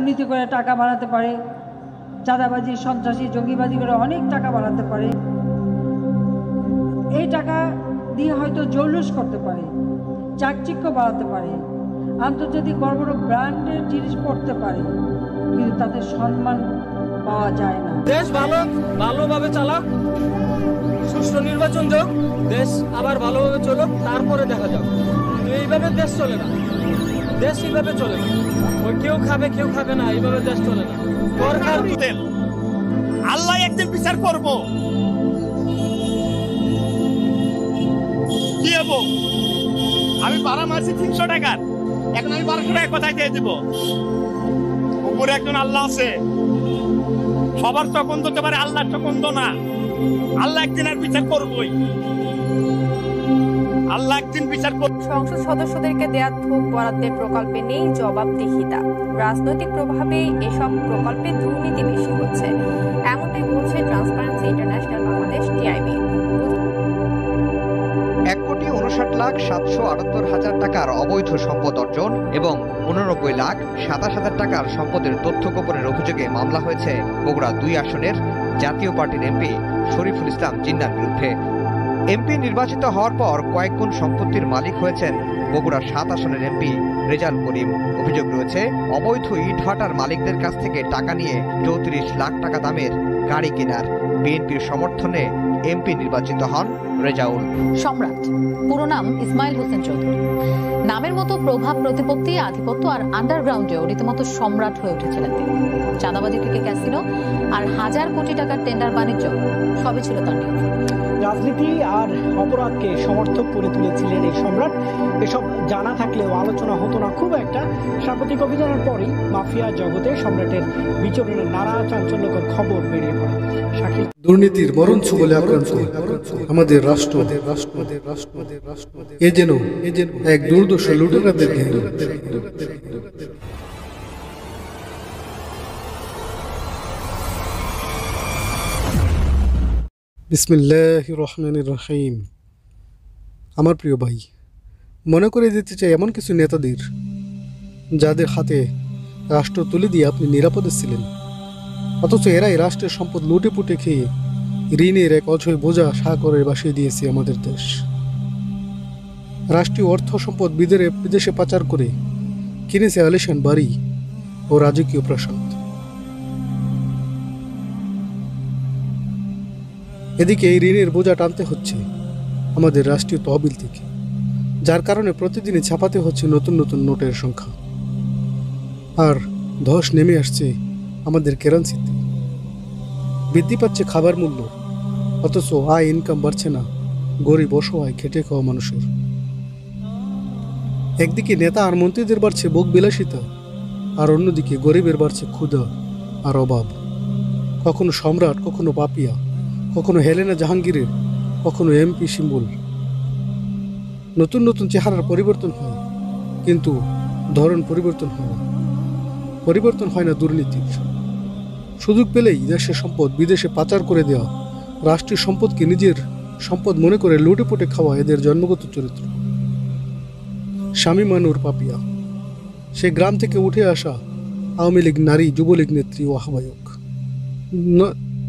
দুর্নীতি করে টাকা বাড়াতে পারে, চাঁদাবাজি, সন্ত্রাসী, জঙ্গিবাজি করে অনেক টাকা বাড়াতে পারে। এই টাকা দিয়ে হয়তো জৌলুস করতে পারে, চাকচিক্য বাড়াতে পারে, আন্তর্জাতিক বড় বড় ব্র্যান্ডের জিনিস পড়তে পারে, কিন্তু তাদের সম্মান পাওয়া যায় না। দেশ ভালোভাবে চালাক, সুষ্ঠু নির্বাচন যোগ, দেশ আবার ভালোভাবে চলুক, তারপরে দেখা যাক। এইভাবে দেশ চলে না, দেশ এইভাবে চলে না। ওই কেউ খাবে না, এইভাবে দেশ চলে না। সরকার আল্লাহ একদিন বিচার করব। কি হবো? আমি ভাড়া মারছি 300 টাকার, এখন আমি 1200 টাকা কোথায় দিয়ে দিব? উপরে একজন আল্লাহ আছে, সবার তখন হতে পারে, আল্লাহর তখন তো না। আল্লাহ একদিন আর বিচার করবই, আল্লাহ একদিন বিচার করবে। সংসদ সদস্যদেরকে দেয়া থোক বরাদ্দের প্রকল্পে নেই জবাবদিহিতা। রাজনৈতিক প্রভাবে এসব প্রকল্পে দুর্নীতি বেশি হচ্ছে, এমনটাই বলছে ট্রান্সপারেন্সি ইন্টারন্যাশনাল বাংলাদেশ টিআইবি। 1,59,778,000 টাকার অবৈধ সম্পদ অর্জন এবং 89,27,000 টাকার সম্পদের তথ্য গোপনের অভিযোগে মামলা হয়েছে বগুড়া 2 আসনের জাতীয় পার্টির এমপি শরীফুল ইসলাম জিন্নার বিরুদ্ধে। এমপি নির্বাচিত হওয়ার পর কয়েক গুণ সম্পত্তির মালিক হয়েছেন বগুড়া 7 আসনের এমপি রেজাল করিম। অভিযোগ রয়েছে অবৈধ ইটভাটার মালিকদের কাছ থেকে টাকা নিয়ে 34 লাখ টাকা দামের গাড়ি কেনার। বিএনপির সমর্থনে এমপি নির্বাচিত হন রেজাউল। সম্রাট, পুরো নাম ইসমাইল হোসেন চৌধুরী। নামের মতো প্রভাব, প্রতিপত্তি, আধিপত্য আর আন্ডারগ্রাউন্ডেও রীতিমতো সম্রাট হয়ে উঠেছিলেন তিনি। চাঁদাবাজি থেকে ক্যাসিনো আর হাজার কোটি টাকার টেন্ডার বাণিজ্য সবই ছিল তার নিয়ন্ত্রণে। রাজনীতি আর অপরাধকে সমর্থক করে তুলেছিলেন এই সম্রাট। এসব জানা থাকলেও আলোচনা হতো না খুব একটা। সাম্প্রতিক অভিযানের পরই মাফিয়া জগতে সম্রাটের বিচরণের নানা চাঞ্চল্যকর খবর বেরিয়ে পড়ে। দুর্নীতির মরণ বলে আক্রান্ত আমাদের রাষ্ট্র, এ যেন এক দুর্দশ লুটেরাদের ঘের। বিসমিল্লাহির রহমানির রহিম। আমার প্রিয় ভাই, মনে করে দিতে চাই এমন কিছু নেতাদের যাদের হাতে রাষ্ট্র তুলে দিয়ে আপনি নিরাপদে ছিলেন, অথচ এরাই রাষ্ট্রের সম্পদ লুটে পুটে খেয়ে ঋণের এক অঝয় বোঝা সাগরে ভাসিয়ে দিয়েছে আমাদের দেশ। রাষ্ট্রীয় অর্থ সম্পদ বিদেশে পাচার করে কিনেছে আলিশান বাড়ি ও রাজকীয় প্রাসাদ। এদিকে এই ঋণের বোঝা টানতে হচ্ছে আমাদের রাষ্ট্রীয় তহবিল থেকে, যার কারণে প্রতিদিনই ছাপাতে হচ্ছে নতুন নতুন নোটের সংখ্যা। আর ধস নেমে আসছে আমাদের কারেন্সিতে। বৃদ্ধি পাচ্ছে খাবার মূল্য, অথচ আয় ইনকাম বাড়ছে না গরিব অসহায় খেটে খাওয়া মানুষের। একদিকে নেতা আর মন্ত্রীদের বাড়ছে ভোগ বিলাসিতা, আর অন্যদিকে গরিবের বাড়ছে ক্ষুধা আর অভাব। কখনো সম্রাট, কখনো পাপিয়া, কখনো হেলেনা জাহাঙ্গীরের, কখনো এমপি সিম্বল। নতুন নতুন চেহারার পরিবর্তন হয়, কিন্তু ধরন পরিবর্তন হয় না। পরিবর্তন হয় না দুর্নীতির। সুযোগ পেলেই দেশের সম্পদ বিদেশে পাচার করে দেওয়া, রাষ্ট্রীয় সম্পদকে নিজের সম্পদ মনে করে লুটে পুটে খাওয়া এদের জন্মগত চরিত্র। শামীমা নূর পাপিয়া, সে গ্রাম থেকে উঠে আসা আওয়ামী লীগ নারী যুবলীগ নেত্রী ও আহ্বায়ক।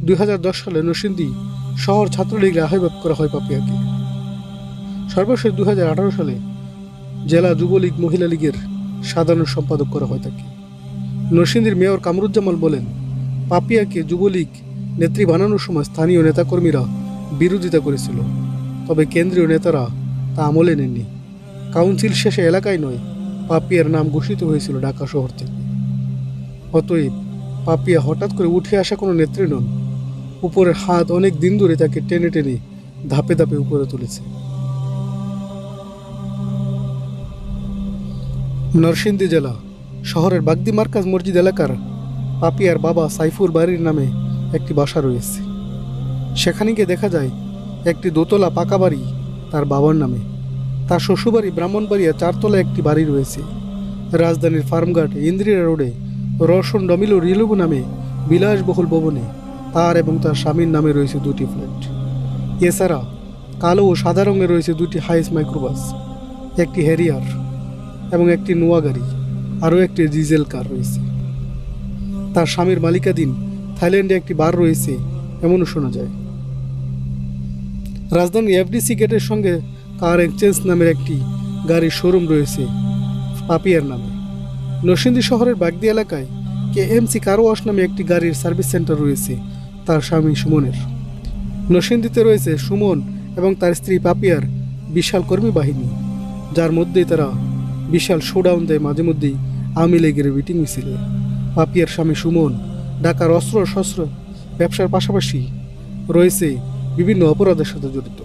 2010 সালে নরসিংদী শহর ছাত্রলীগের আহ্বায়ক করা হয় পাপিয়াকে। সর্বশেষ 2018 সালে জেলা যুবলীগ মহিলা লীগের সাধারণ সম্পাদক করা হয় তাকে। নরসিংদীর মেয়র কামরুজ্জামান বলেন, পাপিয়াকে যুবলীগ নেত্রী বানানোর সময় স্থানীয় নেতাকর্মীরা বিরোধিতা করেছিল, তবে কেন্দ্রীয় নেতারা তা আমলে নেননি। কাউন্সিল শেষে এলাকায় নয়, পাপিয়ার নাম ঘোষিত হয়েছিল ঢাকা শহর থেকে। অতএব পাপিয়া হঠাৎ করে উঠে আসা কোনো নেত্রী নন। উপরের হাত অনেক দিন ধরে তাকে টেনে টেনে ধাপে ধাপে উপরে তুলেছে। নরসিংদী জেলা শহরের বাগদি মার্কাজ মসজিদ এলাকার পাপিয়ার বাবা সাইফুর বাড়ির নামে একটি বাসা রয়েছে। সেখানে গিয়ে দেখা যায় একটি দোতলা পাকা বাড়ি তার বাবার নামে। তার শ্বশুরবাড়ি ব্রাহ্মণবাড়িয়া 4 তলা একটি বাড়ি রয়েছে। রাজধানীর ফার্মঘাট ইন্দিরা রোডে রোশন ডমিলো রিলুবু নামে বিলাসবহুল ভবনে তার এবং তার স্বামীর নামে রয়েছে 2টি ফ্ল্যাট। এছাড়া কালো ও সাদা রঙে রয়েছে 2টি হাইস মাইক্রোবাস, একটি হ্যারিয়ার এবং একটি নোয়া গাড়ি, আরও একটি ডিজেল কার রয়েছে। তার স্বামীর মালিকাধীন থাইল্যান্ডে একটি বার রয়েছে এমনও শোনা যায়। রাজধানীর এফডিসি গেটের সঙ্গে কার এক্সচেঞ্জ নামের একটি গাড়ির শোরুম রয়েছে পাপিয়ার নামে। নরসিংদী শহরের বাগদি এলাকায় KMC কার ওয়াশ নামে একটি গাড়ির সার্ভিস সেন্টার রয়েছে তার স্বামী সুমনের। নরসিংদীতে রয়েছে সুমন এবং তার স্ত্রী পাপিয়ার বিশাল কর্মী বাহিনী, যার মধ্যেই তারা বিশাল শোডাউন দেয় মাঝে মধ্যেই আওয়ামী লীগের মিটিং মিছিলে। পাপিয়ার স্বামী সুমন ঢাকার অস্ত্র শস্ত্র ব্যবসার পাশাপাশি রয়েছে বিভিন্ন অপরাধের সাথে জড়িত।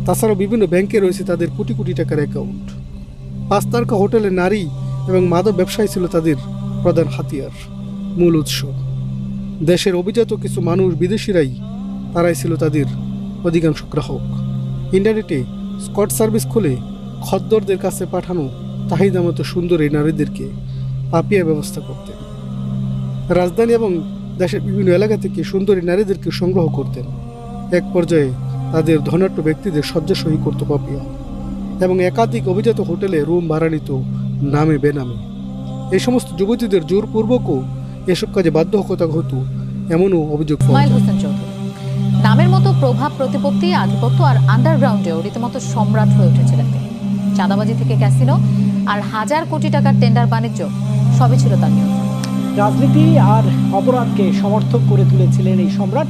তাছাড়াও বিভিন্ন ব্যাংকে রয়েছে তাদের কোটি কোটি টাকার অ্যাকাউন্ট। 5 তারকা হোটেলে নারী এবং মাদক ব্যবসায় ছিল তাদের প্রধান হাতিয়ার, মূল উৎস। দেশের অভিজাত কিছু মানুষ বিদেশিরাই তারাই ছিল তাদের অধিকাংশ গ্রাহক। ইন্টারনেটে স্কট সার্ভিস খুলে খদ্দরদের কাছে পাঠানো চাহিদা মতো সুন্দর এই নারীদেরকে পাপিয়া ব্যবস্থা করতেন। রাজধানী এবং দেশের বিভিন্ন এলাকা থেকে সুন্দরী নারীদেরকে সংগ্রহ করতেন। এক পর্যায়ে তাদের ধনাঢ্য ব্যক্তিদের শয্যাশয়ী করত পাপিয়া এবং একাধিক অভিজাত হোটেলে রুম ভাড়া নিত নামে বেনামে। এই সমস্ত যুবতীদের জোরপূর্বকও এসব কাজে বাধ্য হতো এমনও অভিযোগ। ইসমাইল হোসেন চৌধুরী নামের মতো প্রভাব প্রতিপত্তি, আধিপত্য আর আন্ডারগ্রাউন্ডেও রীতিমতো সম্রাট হয়ে উঠেছিলেন তিনি। চাঁদাবাজি থেকে ক্যাসিনো আর হাজার কোটি টাকার টেন্ডার বাণিজ্য সবই ছিল তার নিয়ন্ত্রণ। রাজনীতি আর অপরাধকে সমর্থক করে তুলেছিলেন এই সম্রাট।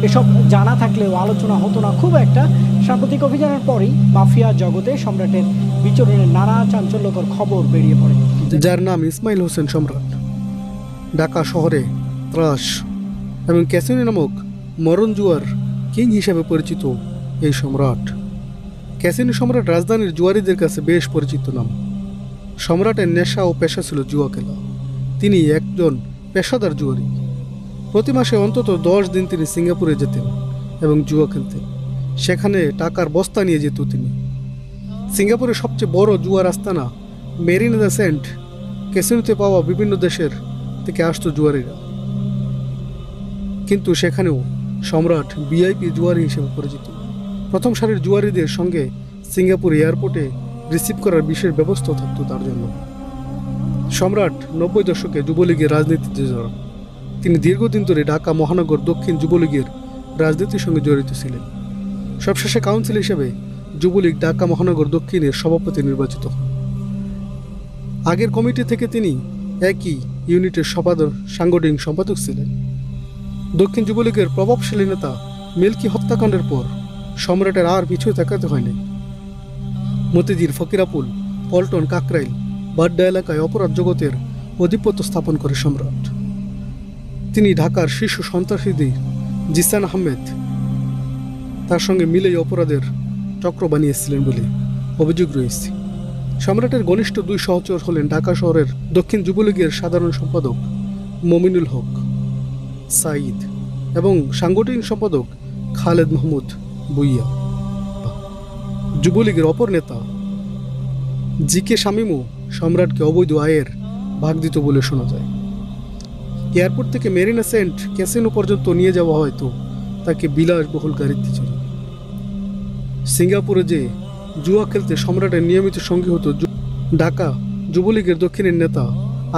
এসব জানা থাকলেও আলোচনা হতো না খুব একটা। সাম্প্রতিক অভিযানের পরই মাফিয়া জগতে সম্রাটের বিচরণের নানা চাঞ্চল্যকর খবর বেরিয়ে পড়ে। যার নাম ইসমাইল হোসেন সম্রাট, ঢাকা শহরে ত্রাস এবং ক্যাসিনো নামক মরণ জুয়ার কিং হিসেবে পরিচিত এই সম্রাট। ক্যাসিনো সম্রাট রাজধানীর জুয়ারিদের কাছে বেশ পরিচিত নাম। সম্রাটের নেশা ও পেশা ছিল জুয়া খেলা। তিনি একজন পেশাদার জুয়ারি। প্রতি মাসে অন্তত 10 দিন তিনি সিঙ্গাপুরে যেতেন এবং জুয়া খেলতেন। সেখানে টাকার বস্তা নিয়ে যেত তিনি। সিঙ্গাপুরের সবচেয়ে বড় জুয়ার আস্তানা মেরিনা দ্য সেন্ট ক্যাসিনোতে পাওয়া বিভিন্ন দেশের থেকে আসতো জুয়ারিরা। কিন্তু সেখানেও সম্রাট ভিআইপি জুয়ারি হিসেবে পরিচিত। প্রথম সারির জুয়ারিদের সঙ্গে সিঙ্গাপুর এয়ারপোর্টে রিসিভ করার বিশেষ ব্যবস্থা থাকতো তার জন্য। সম্রাট 90 দশকে যুবলীগের রাজনীতিতে জড়ান। তিনি দীর্ঘদিন ধরে ঢাকা মহানগর দক্ষিণ যুবলীগের রাজনীতির সঙ্গে জড়িত ছিলেন। সবশেষে কাউন্সিল হিসেবে যুবলীগ ঢাকা মহানগর দক্ষিণের সভাপতি নির্বাচিত হন। আগের কমিটি থেকে তিনি একই ইউনিটের সাংগঠনিক সম্পাদক ছিলেন। দক্ষিণ যুবলীগের প্রভাবশালী নেতা মিল্কি হত্যাকাণ্ডের পর সম্রাটের আর পিছু তাকাতে হয়নি। মতিঝিল, ফকিরাপুল, পল্টন, কাকরাইল, বাড্ডা এলাকায় অপরাধ জগতের আধিপত্য স্থাপন করে সম্রাট। তিনি ঢাকার শীর্ষ সন্ত্রাসীদের জিসান আহমেদ তার সঙ্গে মিলেই অপরাধের চক্র বানিয়েছিলেন বলে অভিযোগ রয়েছে। সম্রাটের ঘনিষ্ঠ 2 সহচর হলেন ঢাকা শহরের দক্ষিণ যুবলীগের সাধারণ সম্পাদক মমিনুল হক সাঈদ এবং সাংগঠনিক সম্পাদক খালেদ মাহমুদ বুইয়া। যুবলীগের অপর নেতা জিকে শামীমও সম্রাটকে অবৈধ আয়ের ভাগ দিত বলে শোনা যায়। এয়ারপোর্ট থেকে মেরিনা সেন্ট ক্যাসিনো পর্যন্ত নিয়ে যাওয়া হয়তো তাকে বিলাসবহুল গাড়িতে চলে। সিঙ্গাপুরে যে জুয়া খেলতে সম্রাটের নিয়মিত সঙ্গী হতো ঢাকা যুবলীগের দক্ষিণের নেতা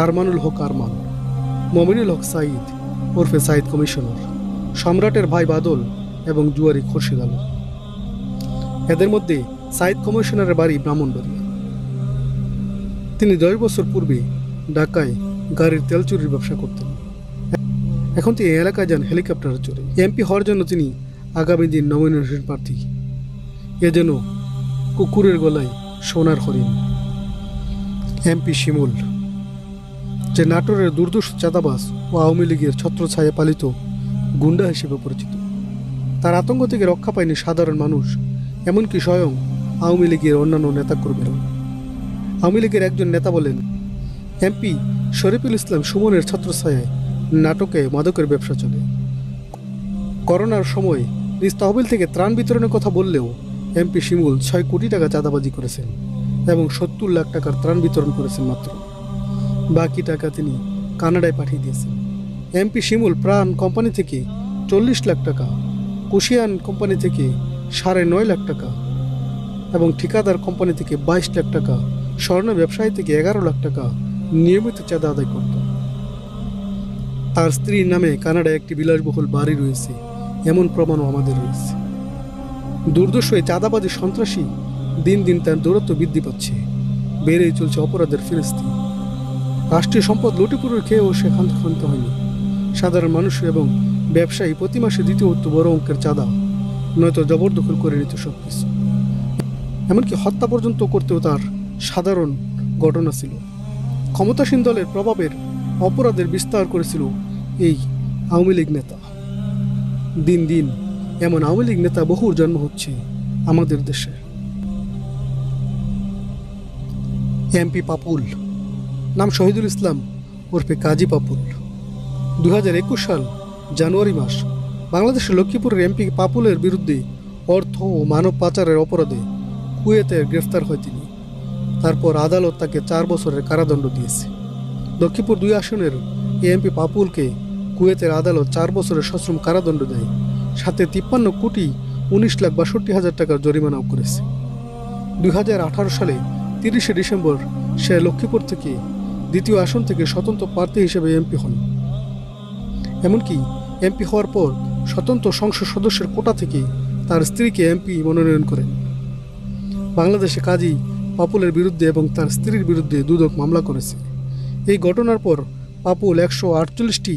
আরমানুল হক আরমান, মমিনুল হক সাঈদ ওরফে সাঈদ কমিশনার, সম্রাটের ভাই বাদল এবং জুয়ারি খোরশেদ আলম। এদের মধ্যে সাঈদ কমিশনারের বাড়ি ব্রাহ্মণবাড়িয়া। তিনি 10 বছর পূর্বে ঢাকায় গাড়ির তেল চুরির ব্যবসা করতেন। এখন তিনি এলাকায় যান হেলিকপ্টারে চড়ে। এমপি হওয়ার জন্য তিনি আগামী দিন নমিনেশন প্রার্থী। এ যেন কুকুরের গলায় সোনার হরিণ। এমপি শিমুল, যে নাটোরের দুর্দর্শ চাঁদাবাজ ও আওয়ামী লীগের ছত্রছায়া পালিত গুন্ডা হিসেবে পরিচিত। তার আতঙ্ক থেকে রক্ষা পায়নি সাধারণ মানুষ, এমনকি স্বয়ং আওয়ামী লীগের অন্যান্য নেতাকর্মীরা। আওয়ামী লীগের একজন নেতা বলেন, এমপি শরীফুল ইসলাম সুমনের ছত্রছায়ায় নাটকে মাদকের ব্যবসা চলে। করোনার সময় নিজ তহবিল থেকে ত্রাণ বিতরণের কথা বললেও এমপি শিমুল 6 কোটি টাকা চাঁদাবাজি করেছেন এবং 70 লাখ টাকার ত্রাণ বিতরণ করেছেন মাত্র। বাকি টাকা তিনি কানাডায় পাঠিয়ে দিয়েছেন। এমপি শিমুল প্রাণ কোম্পানি থেকে 40 লাখ টাকা, কুশিয়ান কোম্পানি থেকে 9.5 লাখ টাকা এবং ঠিকাদার কোম্পানি থেকে 22 লাখ টাকা, স্বর্ণ ব্যবসায়ী থেকে 11 লাখ টাকা নিয়মিত চাঁদা আদায় করত। তার স্ত্রীর নামে কানাডায় একটি বিলাসবহুল বাড়ি রয়েছে এমন প্রমাণও আমাদের রয়েছে। দুর্দর্শ এই চাঁদাবাদী সন্ত্রাসী দিন দিন তার দৌরত্ব বৃদ্ধি পাচ্ছে, বেড়েই চলছে অপরাধের ফিরিস্তি। রাষ্ট্রীয় সম্পদ লুটিপুরের খেয়েও সে ক্ষান্ত হয়নি। সাধারণ মানুষ এবং ব্যবসায়ী প্রতি মাসে দিতে হতো বড় অঙ্কের চাঁদা, নয়তো জবরদখল করে নিত সবকিছু। এমনকি হত্যা পর্যন্ত করতেও তার সাধারণ ঘটনা ছিল। ক্ষমতাসীন দলের প্রভাবের অপরাধের বিস্তার করেছিল এই আওয়ামী লীগ নেতা। দিন দিন এমন আওয়ামী লীগ নেতা বহুর জন্ম হচ্ছে আমাদের দেশে। এমপি পাপুল, নাম শহীদুল ইসলাম ওরফে কাজী পাপুল। 2021 সাল জানুয়ারি মাস বাংলাদেশের লক্ষ্মীপুরের এমপি পাপুলের বিরুদ্ধে অর্থ ও মানব পাচারের অপরাধে কুয়েতে গ্রেফতার হয় তিনি। তারপর আদালত তাকে 4 বছরের কারাদণ্ড দিয়েছে। লক্ষ্মীপুর 2 আসনের এমপি পাপুলকে কুয়েতের আদালত 4 বছরের সশ্রম কারাদণ্ড দেয়, সাথে 53,19,62,000 টাকার জরিমানাও করেছে। 2018 সালে 30 ডিসেম্বর সে লক্ষ্মীপুর থেকে 2য় আসন থেকে স্বতন্ত্র প্রার্থী হিসেবে এমপি হন। এমনকি এমপি হওয়ার পর স্বতন্ত্র সংসদ সদস্যের কোটা থেকে তার স্ত্রীকে এমপি মনোনয়ন করেন। বাংলাদেশে কাজী পাপুলের বিরুদ্ধে এবং তার স্ত্রীর বিরুদ্ধে দুদক মামলা করেছে। এই ঘটনার পর পাপুল 148টি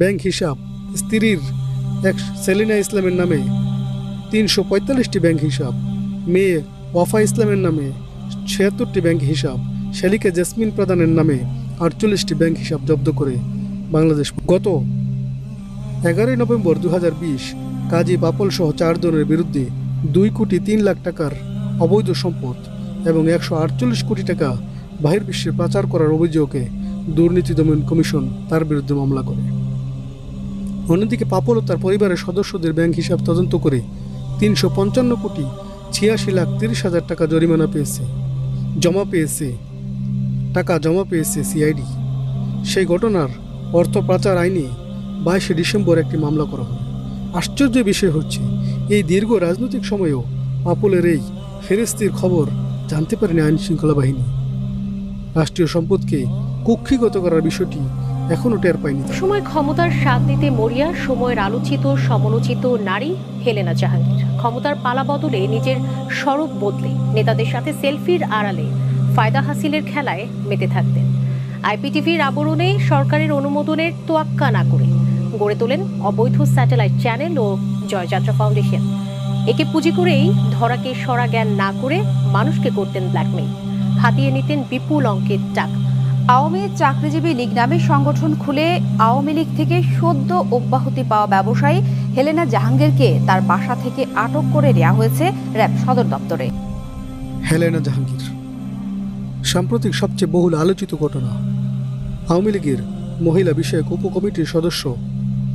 ব্যাংক হিসাব, স্ত্রীর সেলিনা ইসলামের নামে 345টি ব্যাংক হিসাব, মেয়ে ওয়াফা ইসলামের নামে 76টি ব্যাংক হিসাব, শালিকা জেসমিন প্রধানের নামে 48টি ব্যাংক হিসাব জব্দ করে বাংলাদেশ। গত 11 নভেম্বর 2020 কাজী পাপুল সহ 4 জনের বিরুদ্ধে 2,03,00,000 টাকার অবৈধ সম্পদ এবং 148 কোটি টাকা বহির্বিশ্বে পাচার করার অভিযোগে দুর্নীতি দমন কমিশন তার বিরুদ্ধে মামলা করে। অন্যদিকে পাপুল ও তার পরিবারের সদস্যদের ব্যাংক হিসাব তদন্ত করে 355,86,30,000 টাকা জরিমানা জমা পেয়েছে সিআইডি। সেই ঘটনার অর্থ পাচার আইনে 22 ডিসেম্বর একটি মামলা করা হয়। আশ্চর্যের বিষয় হচ্ছে এই দীর্ঘ রাজনৈতিক সময়েও পাপুলের এই ফেরেস্তির খবর জানতে পারেনি আইন শৃঙ্খলা বাহিনী। রাষ্ট্রীয় সম্পদকে কুক্ষিগত করার বিষয়টি এখনও টের পায়নি। সময় ক্ষমতার স্বাদ নিতে মরিয়া সময়ের আলোচিত সমালোচিত নারী হেলেনা জাহাঙ্গীর ক্ষমতার পালা বদলে নিজের স্বরূপ বদলে নেতাদের সাথে সেলফির আড়ালে ফায়দা হাসিলের খেলায় মেতে থাকতেন। আইপিটিভির আবরণে সরকারের অনুমোদনের তোয়াক্কা না করে গড়ে তোলেন অবৈধ স্যাটেলাইট চ্যানেল ও জয়যাত্রা ফাউন্ডেশন। একে পুঁজি করেই ধরাকে সরা জ্ঞান না করে মানুষকে করতেন ব্ল্যাকমেইল, হাতিয়ে নিতেন বিপুল অঙ্কের টাকা। আওয়ামী চাকরিজীবী লীগ নামে সংগঠন খুলে আওয়ামী লীগ থেকে সদ্য অব্যাহতি পাওয়া ব্যবসায়ী হেলেনা জাহাঙ্গীরকে তার বাসা থেকে আটক করে নেওয়া হয়েছে র‍্যাব সদর দপ্তরে। হেলেনা জাহাঙ্গীর সাম্প্রতিক সবচেয়ে বহুল আলোচিত ঘটনা। আওয়ামী লীগের মহিলা বিষয়ক উপকমিটির সদস্য,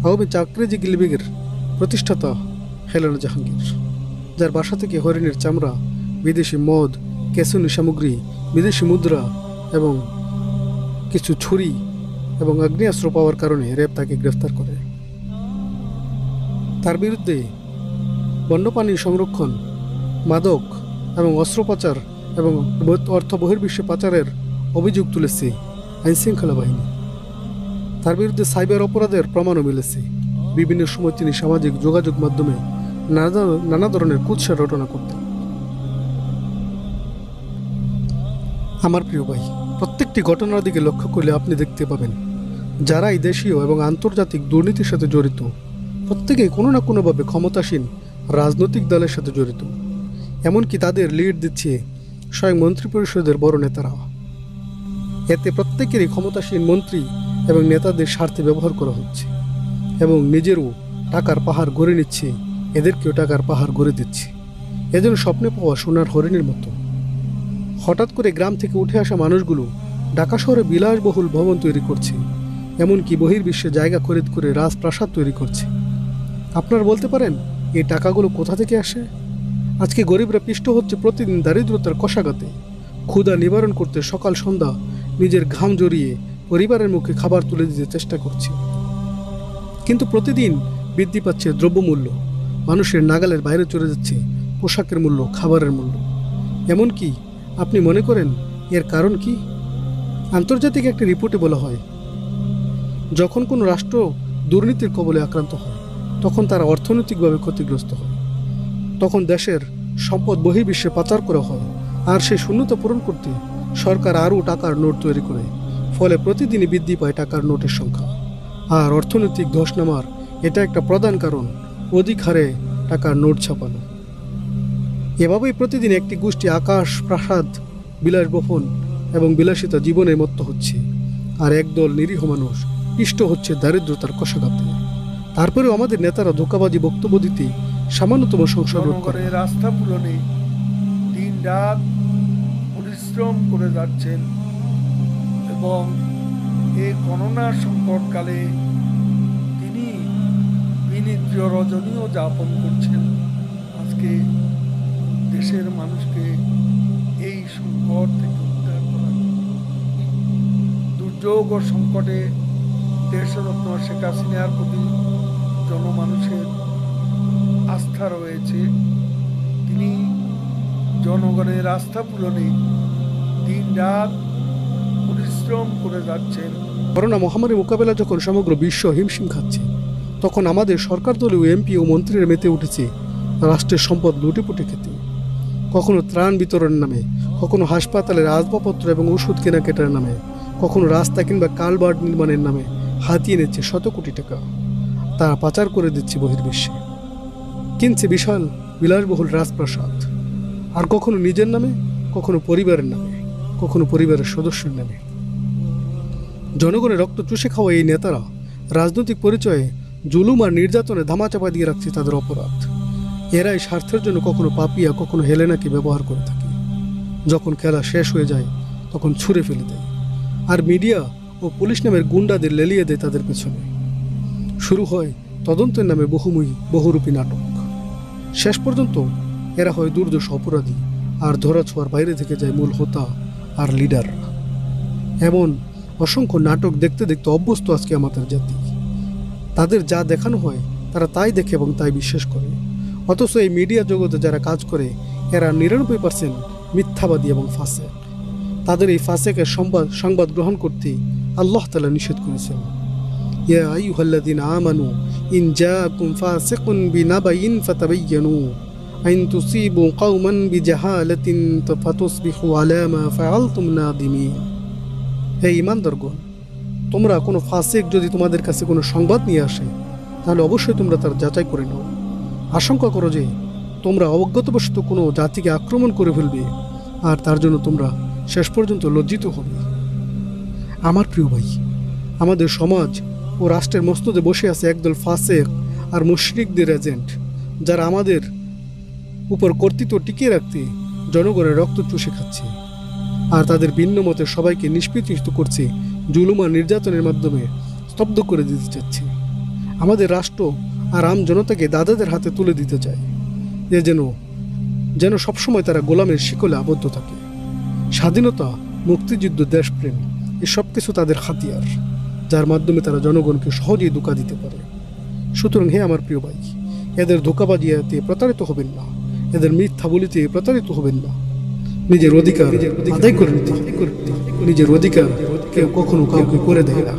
আওয়ামী চাকরিজীবী লীগের প্রতিষ্ঠাতা হেলেনা জাহাঙ্গীর, যার বাসা থেকে হরিণের চামড়া, বিদেশি মদ, ক্যাসিনো সামগ্রী, বিদেশি মুদ্রা এবং কিছু ছুরি এবং আগ্নেয়াস্ত্র পাওয়ার কারণে র‍্যাব তাকে গ্রেফতার করে। তার বিরুদ্ধে বন্যপ্রাণী সংরক্ষণ, মাদক এবং অস্ত্র পাচার এবং অর্থ বহির্বিশ্বে পাচারের অভিযোগ তুলেছে আইনশৃঙ্খলা বাহিনী। তার বিরুদ্ধে সাইবার অপরাধের প্রমাণও মিলেছে। বিভিন্ন সময় তিনি সামাজিক যোগাযোগ মাধ্যমে নানা ধরনের কুৎসা রটনা করতেন। আমার প্রিয় ভাই, প্রত্যেকটি ঘটনার দিকে লক্ষ্য করলে আপনি দেখতে পাবেন যারা এই দেশীয় এবং আন্তর্জাতিক দুর্নীতির সাথে জড়িত প্রত্যেকেই কোনো না কোনোভাবে ক্ষমতাসীন রাজনৈতিক দলের সাথে জড়িত। এমনকি তাদের লিড দিচ্ছে স্বয়ং মন্ত্রিপরিষদের বড় নেতারা। এতে প্রত্যেকেরই ক্ষমতাসীন মন্ত্রী এবং নেতাদের স্বার্থে ব্যবহার করা হচ্ছে এবং নিজেরও টাকার পাহাড় গড়ে নিচ্ছে, এদেরকেও টাকার পাহাড় গড়ে দিচ্ছে। এজন্য স্বপ্নে পাওয়া সোনার হরিণের মতো। হঠাৎ করে গ্রাম থেকে উঠে আসা মানুষগুলো ঢাকা শহরে বিলাসবহুল ভবন তৈরি করছে, এমনকি বহির্বিশ্বে জায়গা খরিদ করে রাজপ্রাসাদ তৈরি করছে। আপনারা বলতে পারেন এই টাকাগুলো কোথা থেকে আসে? আজকে গরিবরা পিষ্ট হচ্ছে প্রতিদিন দারিদ্রতার কষাঘাতে। ক্ষুধা নিবারণ করতে সকাল সন্ধ্যা নিজের ঘাম জড়িয়ে পরিবারের মুখে খাবার তুলে দিতে চেষ্টা করছে। কিন্তু প্রতিদিন বৃদ্ধি পাচ্ছে দ্রব্যমূল্য, মানুষের নাগালের বাইরে চলে যাচ্ছে পোশাকের মূল্য, খাবারের মূল্য। এমনকি আপনি মনে করেন এর কারণ কি? আন্তর্জাতিক একটি রিপোর্টে বলা হয় যখন কোনো রাষ্ট্র দুর্নীতির কবলে আক্রান্ত হয় তখন তারা অর্থনৈতিকভাবে ক্ষতিগ্রস্ত হয়। তখন দেশের সম্পদ বহির্বিশ্বে পাচার করা হয়, আর সেই শূন্যতা পূরণ করতে সরকার আরও টাকার নোট তৈরি করে, ফলে প্রতিদিনই বৃদ্ধি পায় টাকার নোটের সংখ্যা। আর অর্থনৈতিক ধস নামার এটা একটা প্রধান কারণ অধিক হারে টাকার নোট ছাপানো। এভাবেই প্রতিদিন একটি গোষ্ঠী আকাশ প্রাসাদ বিলাসবহুল এবং বিলাসিতা জীবনে মত্ত হচ্ছে, আর একদল নিরীহ মানুষ পিষ্ট হচ্ছে দারিদ্রতার কষাঘাতে। তারপরেও আমাদের নেতারা ধোঁকাবাজি বক্তব্য দিতে সামান্যতম সংশোধন করে রাস্তা পূরণে দিন রাত পরিশ্রম করে যাচ্ছেন এবং এই করোনা সংকটকালে তিনি বিনিদ্র রজনীও যাপন করছেন। আজকে দেশের মানুষকে এই সংকট থেকে উদ্ধার করা, দুর্যোগ ও সংকটে দেশরত্ন শেখ হাসিনার প্রতি জনমানুষের আস্থা রয়েছে। তিনি জনগণের আস্থা পূরণে দিন রাত পরিশ্রম করে যাচ্ছেন। করোনা মহামারী মোকাবেলা যখন সমগ্র বিশ্ব হিমশিম খাচ্ছে, তখন আমাদের সরকার দলীয় এমপি ও মন্ত্রীরা মেতে উঠেছে রাষ্ট্রের সম্পদ লুটেপুটে খেতে। কখনো ত্রাণ বিতরণের নামে, কখনো হাসপাতালের আসবাবপত্র এবং ওষুধ কেনাকাটার নামে, কখনো রাস্তা কিংবা কালভার্ট নির্মাণের নামে হাতিয়ে নিচ্ছে শত কোটি টাকা। তারা পাচার করে দিচ্ছে বহির্বিশ্বে, কিনছে বিশাল বিলাসবহুল রাজপ্রাসাদ, আর কখনো নিজের নামে, কখনো পরিবারের নামে, কখনো পরিবারের সদস্যের নামে। জনগণের রক্ত চুষে খাওয়া এই নেতারা রাজনৈতিক পরিচয়ে জুলুম আর নির্যাতনে ধামাচাপা দিয়ে রাখছে তাদের অপরাধ। এরাই স্বার্থের জন্য কখনো পাপিয়া, কখনো হেলেনাকে ব্যবহার করে থাকে। যখন খেলা শেষ হয়ে যায় তখন ছুঁড়ে ফেলে দেয়, আর মিডিয়া ও পুলিশ নামের গুন্ডাদের লেলিয়ে দেয় তাদের পেছনে। শুরু হয় তদন্তের নামে বহুরূপী নাটক। শেষ পর্যন্ত এরা হয় দুর্দশ অপরাধী, আর ধরাছোঁয়ার বাইরে থেকে যায় মূল হোতা আর লিডাররা। এমন অসংখ্য নাটক দেখতে দেখতে অভ্যস্ত আজকে আমাদের জাতি। তাদের যা দেখানো হয় তারা তাই দেখে এবং তাই বিশ্বাস করে। অথচ এই মিডিয়া জগতে যারা কাজ করে এরা 99% মিথ্যাবাদী এবং ফাসেক। তাদের এই ফাসেকের সংবাদ গ্রহণ করতে আল্লাহ তাআলা নিষেধ করেছেন। ইয়া আইয়ুহাল্লাযীনা আমানু ইন জাআকুম ফাসিকুন বিনাবাইন ফাতাবায়ানু আন তুসিবু কওমান বিজাহালাতিন ফাতুসবিহু আলা মা ফাআলতুম নাদিমিন। হে ঈমানদারগণ, তোমরা কোনো ফাসিক যদি তোমাদের কাছে কোনো সংবাদ নিয়ে আসে তাহলে অবশ্যই তোমরা তার যাচাই করে নাও। আশঙ্কা করো যে তোমরা অবজ্ঞাতবশত কোনো জাতিকে আক্রমণ করে ফেলবে, আর তার জন্য তোমরা শেষ পর্যন্ত লজ্জিত হবে। আমার প্রিয় ভাই, আমাদের সমাজ ও রাষ্ট্রের মস্তদে বসে আছে একদল ফাসেক আর মুশরিকদের এজেন্ট, যারা আমাদের উপর কর্তৃত্ব টিকিয়ে রাখতে জনগণের রক্ত চুষে খাচ্ছে, আর তাদের ভিন্ন মতে সবাইকে নিষ্পীড়িত করছে, জুলুম আর নির্যাতনের মাধ্যমে স্তব্ধ করে দিতে চাচ্ছে। আমাদের রাষ্ট্র আর আম জনতাকে দাদাদের হাতে তুলে দিতে চায়, যেন সবসময় তারা গোলামের শিকলে আবদ্ধ থাকে। স্বাধীনতা, মুক্তিযুদ্ধ, দেশপ্রেম এসব কিছু তাদের হাতিয়ার, যার মাধ্যমে তারা জনগণকে সহজেই ধোঁকা দিতে পারে। সুতরাং হে আমার প্রিয় ভাই, এদের ধোঁকাবাজিতে প্রতারিত হবেন না, এদের মিথ্যা বলিতে প্রতারিত হবেন না। নিজের অধিকার আদায় করে নিতে, নিজের অধিকার কেউ কখনো কাউকে করে দেয় না।